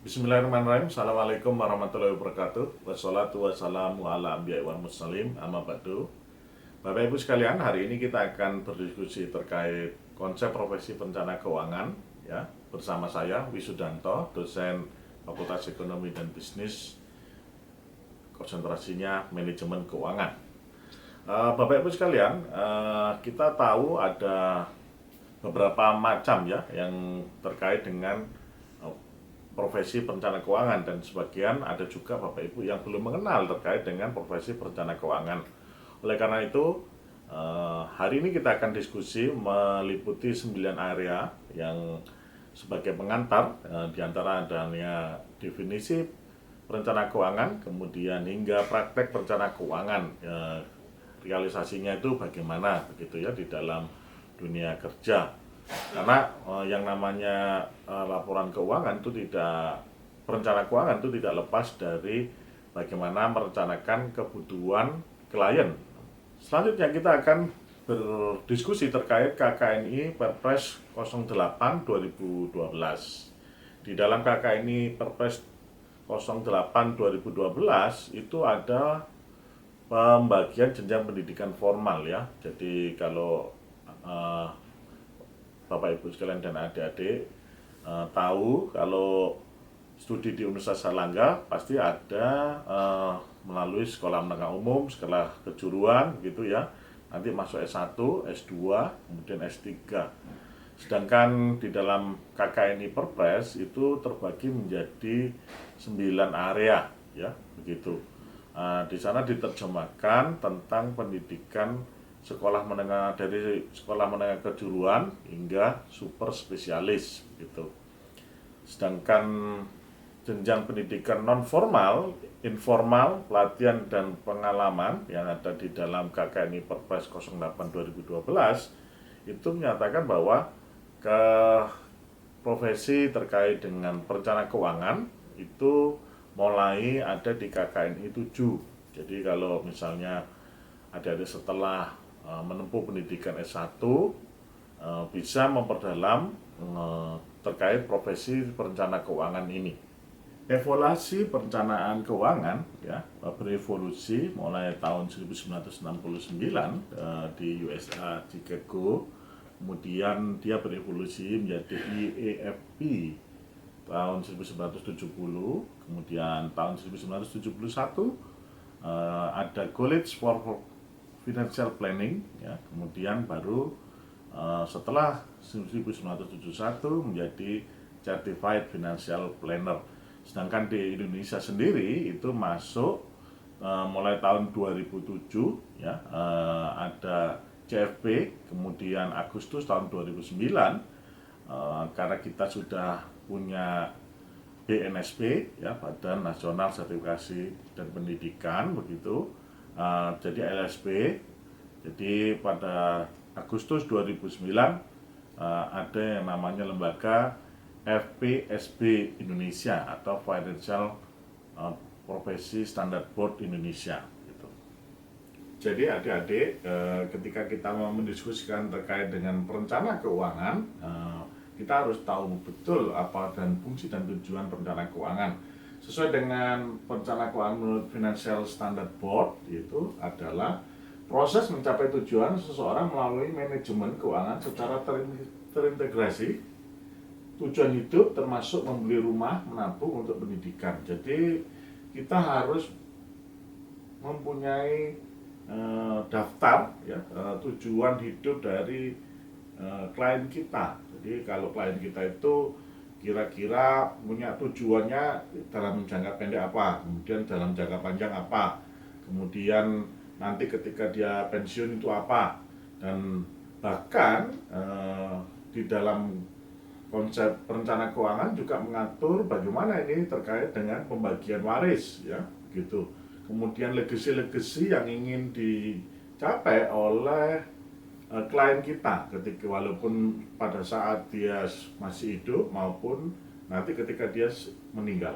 Bismillahirrahmanirrahim. Assalamualaikum warahmatullahi wabarakatuh. Wassalatu wassalamu ala anbiya'i wal mursalin. Amma ba'du. Bapak Ibu sekalian, hari ini kita akan berdiskusi terkait konsep profesi perencana keuangan ya, bersama saya Wisudanto, dosen Fakultas Ekonomi dan Bisnis, konsentrasinya manajemen keuangan. Bapak Ibu sekalian, kita tahu ada beberapa macam ya yang terkait dengan profesi perencana keuangan, dan sebagian ada juga Bapak Ibu yang belum mengenal terkait dengan profesi perencana keuangan. Oleh karena itu, hari ini kita akan diskusi meliputi 9 area yang sebagai pengantar, di antara adanya definisi perencana keuangan, kemudian hingga praktek perencana keuangan, realisasinya itu bagaimana begitu ya di dalam dunia kerja. Karena yang namanya laporan keuangan itu perencana keuangan itu tidak lepas dari bagaimana merencanakan kebutuhan klien. Selanjutnya kita akan berdiskusi terkait KKNI Perpres 08 2012. Di dalam KKNI Perpres 08 2012 itu ada pembagian jenjang pendidikan formal ya. Jadi kalau Bapak Ibu sekalian dan adik-adik tahu kalau studi di Universitas Airlangga pasti ada melalui sekolah menengah umum, sekolah kejuruan gitu ya. Nanti masuk S1, S2, kemudian S3. Sedangkan di dalam KKNI Perpres itu terbagi menjadi 9 area ya, begitu. Di sana diterjemahkan tentang pendidikan sekolah menengah, dari sekolah menengah kejuruan hingga super spesialis gitu. Sedangkan jenjang pendidikan non formal, informal, pelatihan dan pengalaman yang ada di dalam KKNI Perpres 08 2012 itu menyatakan bahwa ke profesi terkait dengan perencana keuangan itu mulai ada di KKNI 7. Jadi kalau misalnya adik-adik setelah menempuh pendidikan S1 bisa memperdalam terkait profesi perencana keuangan ini. Evaluasi perencanaan keuangan ya berevolusi mulai tahun 1969 di USA Chicago, kemudian dia berevolusi menjadi IAFP tahun 1970, kemudian tahun 1971 ada College for Financial Planning ya, kemudian baru setelah 1971 menjadi Certified Financial Planner. Sedangkan di Indonesia sendiri itu masuk mulai tahun 2007 ya, ada CFP, kemudian Agustus tahun 2009 karena kita sudah punya BNSP ya, Badan Nasional Sertifikasi dan Pendidikan begitu. Jadi LSP. Jadi pada Agustus 2009 ada yang namanya lembaga FPSB Indonesia atau Financial Profesi Standard Board Indonesia gitu. Jadi adik-adik, ketika kita mau mendiskusikan terkait dengan perencana keuangan, kita harus tahu betul apa dan fungsi dan tujuan perencana keuangan. Sesuai dengan perencana keuangan menurut Financial Standard Board, itu adalah proses mencapai tujuan seseorang melalui manajemen keuangan secara terintegrasi. Tujuan hidup termasuk membeli rumah, menabung untuk pendidikan. Jadi kita harus mempunyai daftar ya, tujuan hidup dari klien kita. Jadi kalau klien kita itu kira-kira punya tujuannya dalam jangka pendek apa, kemudian dalam jangka panjang apa, kemudian nanti ketika dia pensiun itu apa, dan bahkan di dalam konsep perencana keuangan juga mengatur bagaimana ini terkait dengan pembagian waris ya gitu. Kemudian legasi-legasi yang ingin dicapai oleh klien kita ketika walaupun pada saat dia masih hidup maupun nanti ketika dia meninggal.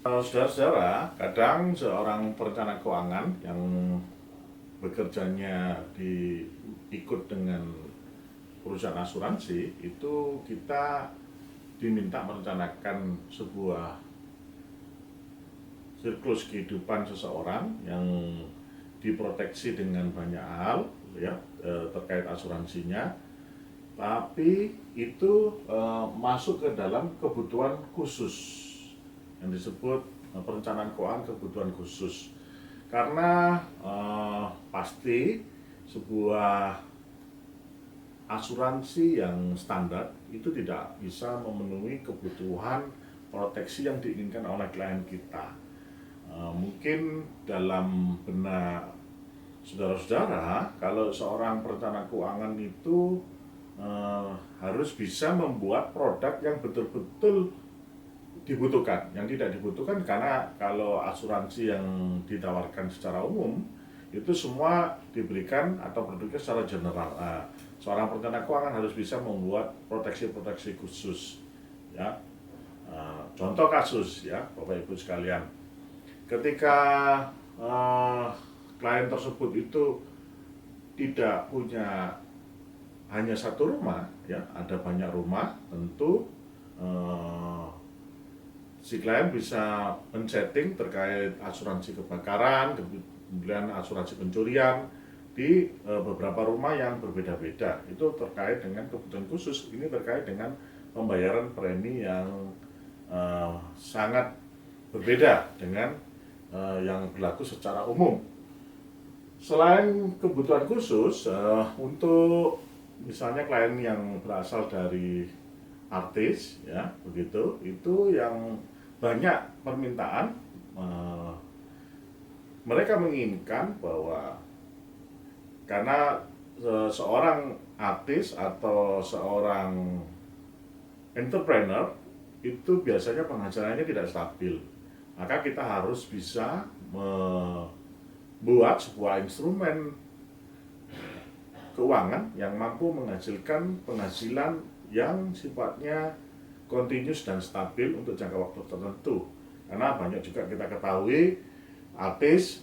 Saudara-saudara, kadang seorang perencana keuangan yang bekerjanya ikut dengan perusahaan asuransi itu kita diminta merencanakan sebuah siklus kehidupan seseorang yang diproteksi dengan banyak hal ya, terkait asuransinya, tapi itu masuk ke dalam kebutuhan khusus yang disebut perencanaan keuangan kebutuhan khusus. Karena pasti sebuah asuransi yang standar itu tidak bisa memenuhi kebutuhan proteksi yang diinginkan oleh klien kita. Mungkin dalam benak saudara-saudara, kalau seorang perencana keuangan itu harus bisa membuat produk yang betul-betul dibutuhkan. Yang tidak dibutuhkan karena kalau asuransi yang ditawarkan secara umum itu semua diberikan atau produknya secara general. Seorang perencana keuangan harus bisa membuat proteksi-proteksi khusus. Ya, contoh kasus ya, Bapak Ibu sekalian, ketika klien tersebut itu tidak punya hanya satu rumah, ya, ada banyak rumah, tentu si klien bisa men-setting terkait asuransi kebakaran, kemudian asuransi pencurian di beberapa rumah yang berbeda-beda. Itu terkait dengan kebutuhan khusus. Ini terkait dengan pembayaran premi yang sangat berbeda dengan yang berlaku secara umum. Selain kebutuhan khusus, untuk misalnya klien yang berasal dari artis, ya begitu, itu yang banyak permintaan, mereka menginginkan bahwa karena seorang artis atau seorang entrepreneur itu biasanya penghasilannya tidak stabil, maka kita harus bisa membuat sebuah instrumen keuangan yang mampu menghasilkan penghasilan yang sifatnya continuous dan stabil untuk jangka waktu tertentu. Karena banyak juga kita ketahui artis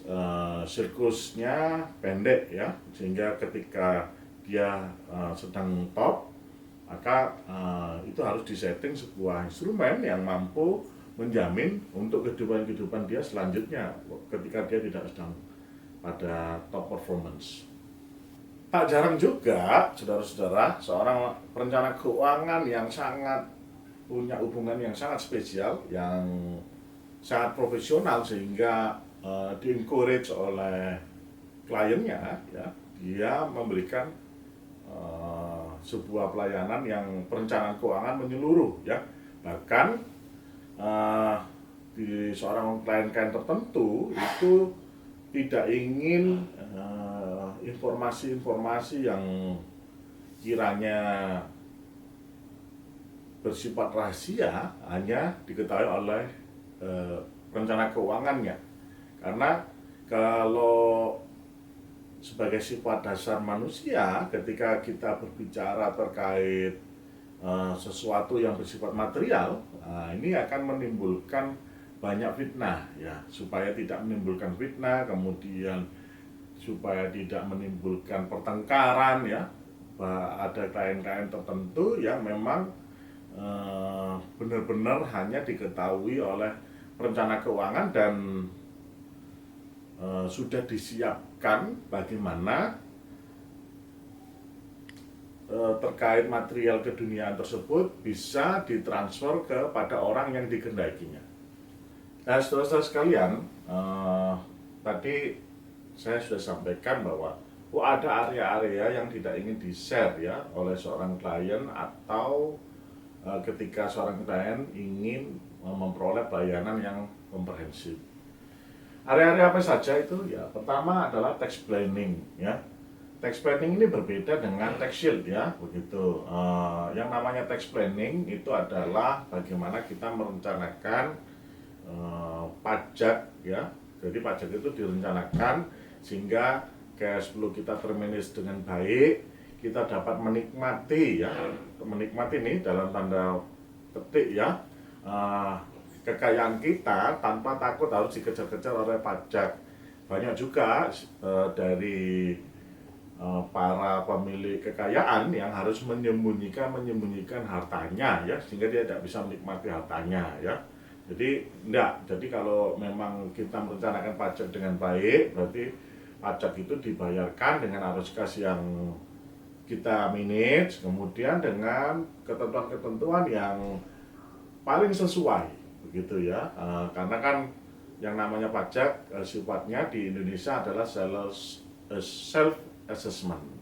siklusnya pendek ya, sehingga ketika dia sedang top, maka itu harus disetting sebuah instrumen yang mampu menjamin untuk kehidupan dia selanjutnya ketika dia tidak sedang pada top performance. Tak jarang juga, saudara-saudara, seorang perencana keuangan yang punya hubungan yang sangat spesial, yang sangat profesional sehingga di-encourage oleh kliennya, ya, dia memberikan sebuah pelayanan yang perencanaan keuangan menyeluruh, ya. Bahkan di seorang klien-klien tertentu itu tidak ingin informasi-informasi yang kiranya bersifat rahasia hanya diketahui oleh perencana keuangannya. Karena kalau sebagai sifat dasar manusia, ketika kita berbicara terkait sesuatu yang bersifat material, ini akan menimbulkan banyak fitnah, ya. Supaya tidak menimbulkan fitnah, kemudian supaya tidak menimbulkan pertengkaran, ya, ada klien-klien tertentu yang memang benar-benar hanya diketahui oleh perencana keuangan dan sudah disiapkan bagaimana terkait material keduniaan tersebut bisa ditransfer kepada orang yang dikehendakinya. Nah, saudara-saudara sekalian, tadi saya sudah sampaikan bahwa ada area-area yang tidak ingin di-share ya oleh seorang klien atau ketika seorang klien ingin memperoleh pelayanan yang komprehensif. Area-area apa saja itu? Ya, pertama adalah tax planning, ya. Tax planning ini berbeda dengan tax shield, ya, begitu. Yang namanya tax planning itu adalah bagaimana kita merencanakan pajak, ya. Jadi pajak itu direncanakan sehingga cash flow kita termanage dengan baik, kita dapat menikmati, ya, menikmati nih dalam tanda petik, ya, kekayaan kita tanpa takut harus dikejar-kejar oleh pajak. Banyak juga dari para pemilik kekayaan yang harus menyembunyikan hartanya, ya, sehingga dia tidak bisa menikmati hartanya, ya. Jadi enggak, jadi kalau memang kita merencanakan pajak dengan baik, berarti pajak itu dibayarkan dengan arus kas yang kita manage, kemudian dengan ketentuan-ketentuan yang paling sesuai, begitu ya. Karena kan yang namanya pajak sifatnya di Indonesia adalah self assessment.